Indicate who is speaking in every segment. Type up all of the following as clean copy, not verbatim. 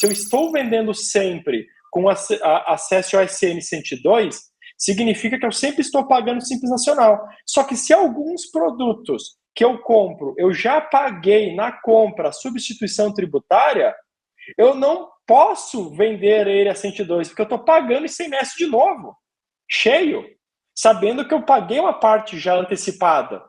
Speaker 1: se eu estou vendendo sempre com acesso ao SN 102, significa que eu sempre estou pagando Simples Nacional. Só que se alguns produtos que eu compro, eu já paguei na compra a substituição tributária, eu não posso vender ele a 102, porque eu estou pagando ICMS de novo, cheio, sabendo que eu paguei uma parte já antecipada,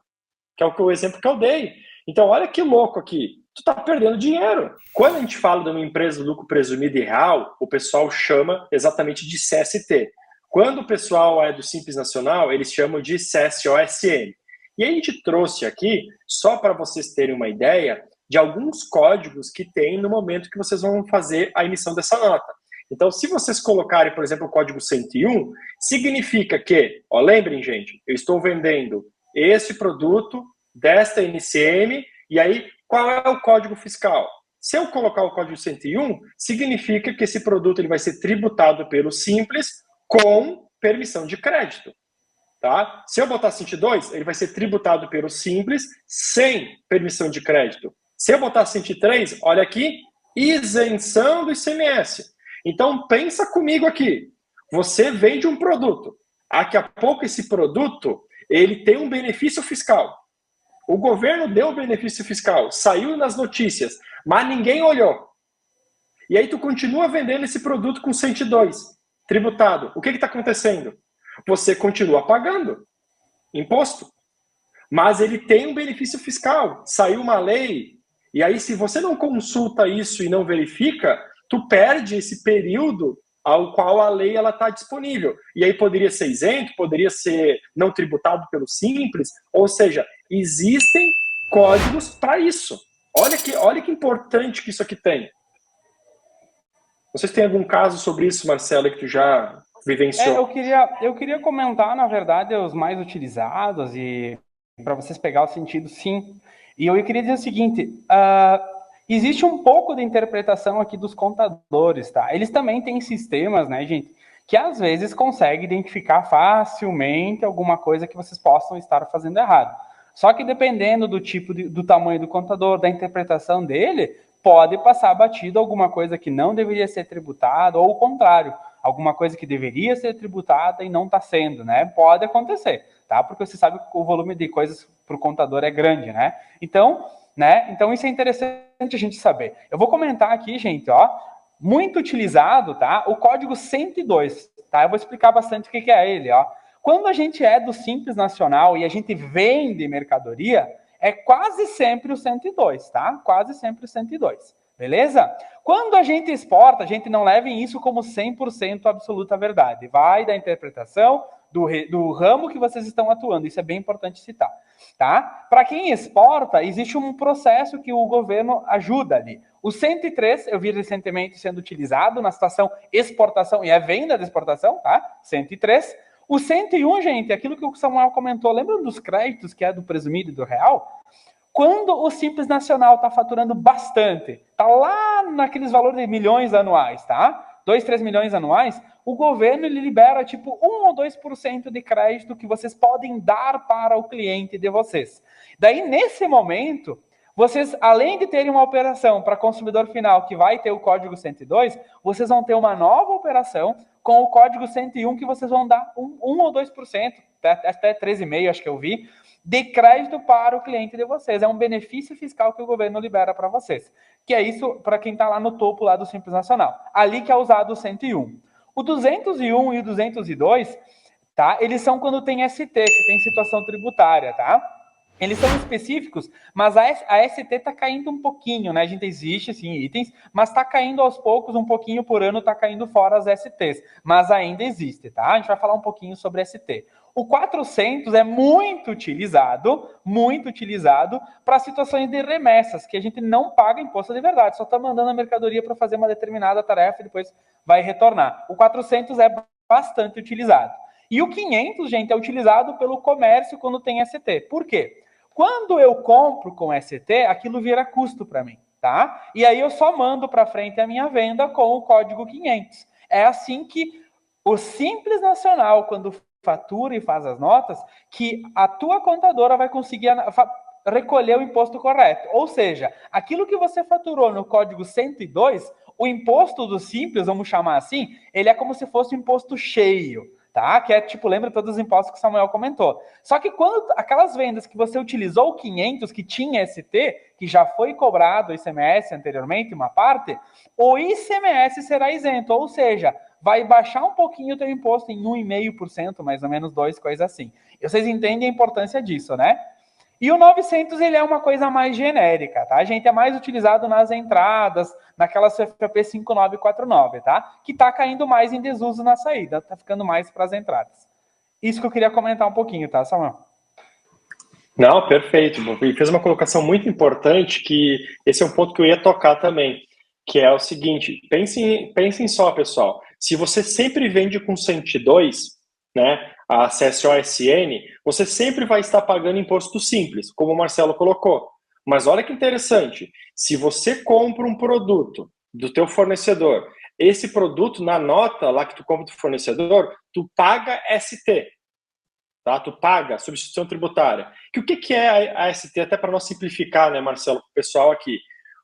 Speaker 1: que é o exemplo que eu dei. Então, olha que louco aqui. Tu está perdendo dinheiro. Quando a gente fala de uma empresa de lucro presumido e real, o pessoal chama exatamente de CST. Quando o pessoal é do Simples Nacional, eles chamam de CSOSN. E a gente trouxe aqui, só para vocês terem uma ideia, de alguns códigos que tem no momento que vocês vão fazer a emissão dessa nota. Então, se vocês colocarem, por exemplo, o código 101, significa que, lembrem, gente, eu estou vendendo esse produto desta NCM, e aí, qual é o código fiscal? Se eu colocar o código 101, significa que esse produto ele vai ser tributado pelo Simples com permissão de crédito. Tá? Se eu botar 102, ele vai ser tributado pelo Simples sem permissão de crédito. Se eu botar 103, olha aqui, isenção do ICMS. Então, pensa comigo aqui. Você vende um produto. Daqui a pouco esse produto ele tem um benefício fiscal. O governo deu o benefício fiscal, saiu nas notícias, mas ninguém olhou. E aí tu continua vendendo esse produto com 102, tributado. O que está acontecendo? Você continua pagando imposto, mas ele tem um benefício fiscal. Saiu uma lei, e aí se você não consulta isso e não verifica, tu perde esse período ao qual a lei está disponível. E aí poderia ser isento, poderia ser não tributado pelo Simples, ou seja, existem códigos para isso. Olha que importante que isso aqui tem. Não sei se tem algum caso sobre isso, Marcelo, que tu já vivenciou.
Speaker 2: Eu queria comentar, na verdade, os mais utilizados, e para vocês pegar o sentido, sim. E eu queria dizer o seguinte, existe um pouco de interpretação aqui dos contadores, tá? Eles também têm sistemas, né, gente, que às vezes conseguem identificar facilmente alguma coisa que vocês possam estar fazendo errado. Só que dependendo do tipo, do tamanho do contador, da interpretação dele, pode passar batido alguma coisa que não deveria ser tributada, ou o contrário, alguma coisa que deveria ser tributada e não está sendo, né? Pode acontecer, tá? Porque você sabe que o volume de coisas para o contador é grande, né? Então, isso é interessante a gente saber. Eu vou comentar aqui, gente, muito utilizado, tá? O código 102, tá? Eu vou explicar bastante o que é ele, Quando a gente é do Simples Nacional e a gente vende mercadoria, é quase sempre o 102, tá? Quase sempre o 102, beleza? Quando a gente exporta, a gente não leva isso como 100% absoluta verdade. Vai da interpretação do ramo que vocês estão atuando. Isso é bem importante citar, tá? Para quem exporta, existe um processo que o governo ajuda ali. O 103, eu vi recentemente sendo utilizado na situação exportação, e é venda de exportação, tá? 103. O 101, gente, aquilo que o Samuel comentou, lembram dos créditos que é do presumido e do real? Quando o Simples Nacional está faturando bastante, está lá naqueles valores de milhões anuais, tá? 2, 3 milhões anuais, o governo ele libera tipo 1 ou 2% de crédito que vocês podem dar para o cliente de vocês. Daí, nesse momento, vocês, além de terem uma operação para consumidor final que vai ter o código 102, vocês vão ter uma nova operação com o código 101 que vocês vão dar 1 ou 2%, até 13,5%, acho que eu vi, de crédito para o cliente de vocês. É um benefício fiscal que o governo libera para vocês. Que é isso para quem está lá no topo lá do Simples Nacional. Ali que é usado o 101. O 201 e o 202, tá? Eles são quando tem ST, que tem situação tributária, tá? Eles são específicos, mas a ST está caindo um pouquinho, né? A gente existe, sim, itens, mas está caindo aos poucos, um pouquinho por ano está caindo fora as STs, mas ainda existe, tá? A gente vai falar um pouquinho sobre ST. O 400 é muito utilizado para situações de remessas, que a gente não paga imposto de verdade, só está mandando a mercadoria para fazer uma determinada tarefa e depois vai retornar. O 400 é bastante utilizado. E o 500, gente, é utilizado pelo comércio quando tem ST. Por quê? Quando eu compro com ST, aquilo vira custo para mim, tá? E aí eu só mando para frente a minha venda com o código 500. É assim que o Simples Nacional, quando fatura e faz as notas, que a tua contadora vai conseguir recolher o imposto correto. Ou seja, aquilo que você faturou no código 102, o imposto do Simples, vamos chamar assim, ele é como se fosse um imposto cheio, tá? Que é tipo, lembra todos os impostos que o Samuel comentou. Só que quando aquelas vendas que você utilizou o 500, que tinha ST, que já foi cobrado o ICMS anteriormente, uma parte, o ICMS será isento, ou seja, vai baixar um pouquinho o teu imposto em 1,5%, mais ou menos 2, coisa assim. E vocês entendem a importância disso, né? E o 900, ele é uma coisa mais genérica, tá? A gente é mais utilizado nas entradas, naquela CFP 5949, tá? Que tá caindo mais em desuso na saída, tá ficando mais para as entradas. Isso que eu queria comentar um pouquinho, tá, Samuel?
Speaker 1: Não, perfeito. E fez uma colocação muito importante, que esse é um ponto que eu ia tocar também, que é o seguinte, pensem só, pessoal, se você sempre vende com 102, né, a CSOSN, você sempre vai estar pagando imposto simples, como o Marcelo colocou. Mas olha que interessante, se você compra um produto do teu fornecedor, esse produto, na nota lá que tu compra do fornecedor, tu paga ST, tá? Tu paga substituição tributária. Que o que é a ST? Até para nós simplificar, né, Marcelo, para o pessoal aqui.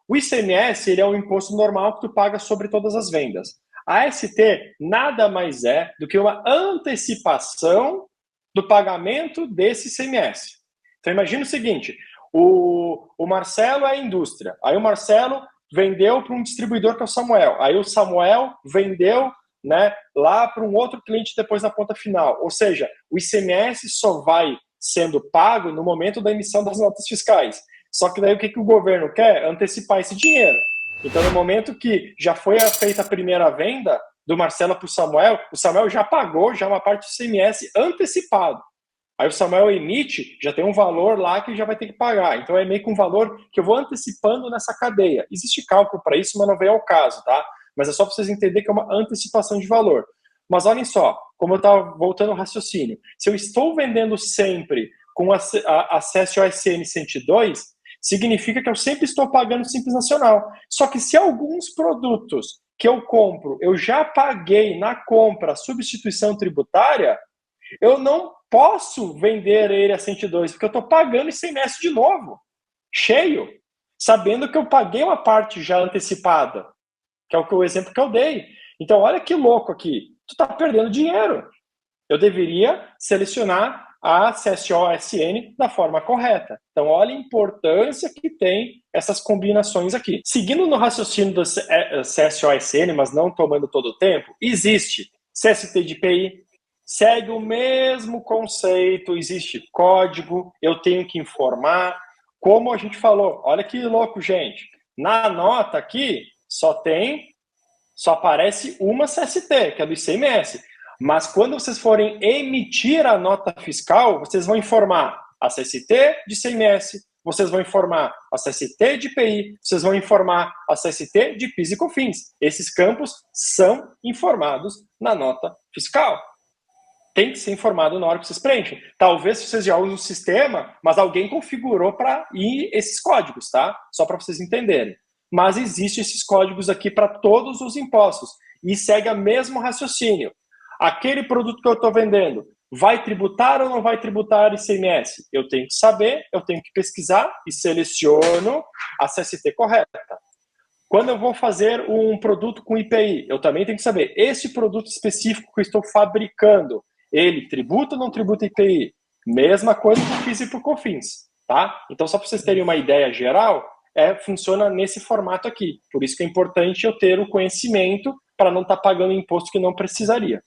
Speaker 1: O ICMS, ele é um imposto normal que tu paga sobre todas as vendas. A ST nada mais é do que uma antecipação do pagamento desse ICMS. Então imagina o seguinte, o Marcelo é a indústria, aí o Marcelo vendeu para um distribuidor que é o Samuel, aí o Samuel vendeu, né, lá para um outro cliente depois na ponta final. Ou seja, o ICMS só vai sendo pago no momento da emissão das notas fiscais. Só que daí o que o governo quer? Antecipar esse dinheiro. Então, no momento que já foi feita a primeira venda do Marcelo para o Samuel já pagou já uma parte do ICMS antecipado. Aí o Samuel emite, já tem um valor lá que já vai ter que pagar. Então é meio que um valor que eu vou antecipando nessa cadeia. Existe cálculo para isso, mas não vem ao caso, tá? Mas é só para vocês entenderem que é uma antecipação de valor. Mas olhem só, como eu estava voltando ao raciocínio, se eu estou vendendo sempre com acesso ao SN 102, significa que eu sempre estou pagando Simples Nacional. Só que se alguns produtos que eu compro, eu já paguei na compra a substituição tributária, eu não posso vender ele a 102, porque eu estou pagando ICMS de novo, cheio, sabendo que eu paguei uma parte já antecipada, que é o exemplo que eu dei. Então, olha que louco aqui. Tu está perdendo dinheiro. Eu deveria selecionar a CSOSN da forma correta. Então, olha a importância que tem essas combinações aqui. Seguindo no raciocínio do CSOSN, mas não tomando todo o tempo, existe CST de IPI, segue o mesmo conceito, existe código, eu tenho que informar. Como a gente falou, olha que louco, gente. Na nota aqui, só aparece uma CST, que é do ICMS. Mas quando vocês forem emitir a nota fiscal, vocês vão informar a CST de ICMS, vocês vão informar a CST de IPI, vocês vão informar a CST de PIS e COFINS. Esses campos são informados na nota fiscal. Tem que ser informado na hora que vocês preenchem. Talvez vocês já usem o sistema, mas alguém configurou para ir esses códigos, tá? Só para vocês entenderem. Mas existem esses códigos aqui para todos os impostos e segue o mesmo raciocínio. Aquele produto que eu estou vendendo vai tributar ou não vai tributar ICMS? Eu tenho que saber, eu tenho que pesquisar e seleciono a CST correta. Quando eu vou fazer um produto com IPI, eu também tenho que saber, esse produto específico que eu estou fabricando, ele tributa ou não tributa IPI? Mesma coisa que eu fiz para o COFINS, tá? Então, só para vocês terem uma ideia geral, funciona nesse formato aqui. Por isso que é importante eu ter o conhecimento para não estar pagando imposto que não precisaria.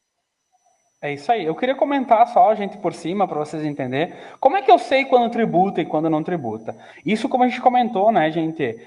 Speaker 2: É isso aí. Eu queria comentar só, gente, por cima, para vocês entenderem. Como é que eu sei quando tributa e quando não tributa? Isso, como a gente comentou, né, gente,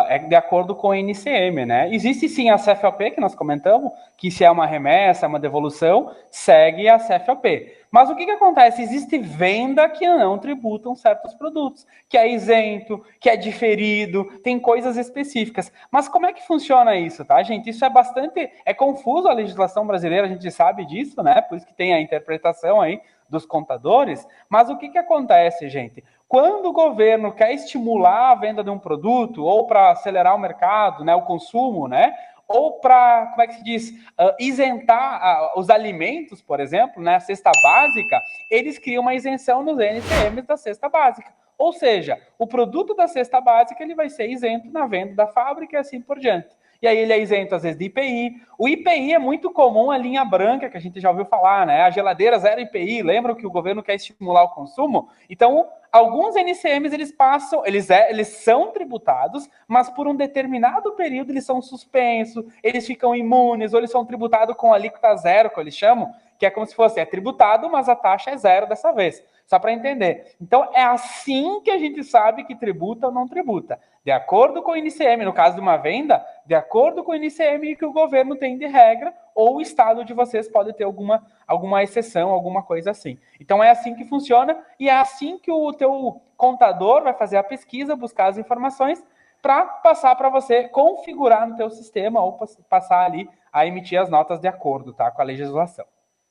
Speaker 2: é de acordo com o NCM, né? Existe sim a CFOP, que nós comentamos, que se é uma remessa, é uma devolução, segue a CFOP. Mas o que acontece? Existe venda que não tributam certos produtos, que é isento, que é diferido, tem coisas específicas. Mas como é que funciona isso, tá, gente? Isso é confuso a legislação brasileira, a gente sabe disso, né? Por isso que tem a interpretação aí dos contadores. Mas o que acontece, gente? Quando o governo quer estimular a venda de um produto, ou para acelerar o mercado, né, o consumo, né? Ou para, como é que se diz, isentar os alimentos, por exemplo, né, a cesta básica, eles criam uma isenção nos NCMs da cesta básica. Ou seja, o produto da cesta básica ele vai ser isento na venda da fábrica e assim por diante. e aí ele é isento às vezes de IPI. O IPI é muito comum, a linha branca, que a gente já ouviu falar, né? A geladeira zero IPI, lembram que o governo quer estimular o consumo? Então, alguns NCMs, eles passam, eles são tributados, mas por um determinado período eles são suspensos, eles ficam imunes, ou eles são tributados com alíquota zero, que eles chamam, que é como se fosse, é tributado, mas a taxa é zero dessa vez. Só para entender. Então, é assim que a gente sabe que tributa ou não tributa. De acordo com o NCM, no caso de uma venda, de acordo com o NCM que o governo tem de regra, ou o estado de vocês pode ter alguma exceção, alguma coisa assim. Então, é assim que funciona e é assim que o teu contador vai fazer a pesquisa, buscar as informações para passar para você configurar no teu sistema ou passar ali a emitir as notas de acordo, tá, com a legislação.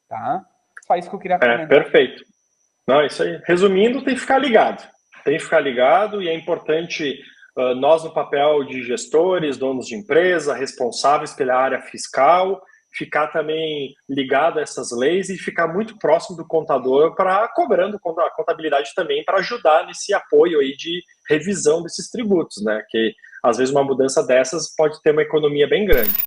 Speaker 2: Tá? Só isso que eu queria comentar.
Speaker 1: Perfeito. Não, isso aí. Resumindo, tem que ficar ligado. Tem que ficar ligado e é importante nós, no papel de gestores, donos de empresa, responsáveis pela área fiscal, ficar também ligado a essas leis e ficar muito próximo do contador para cobrando a contabilidade também para ajudar nesse apoio aí de revisão desses tributos, né? Que às vezes uma mudança dessas pode ter uma economia bem grande.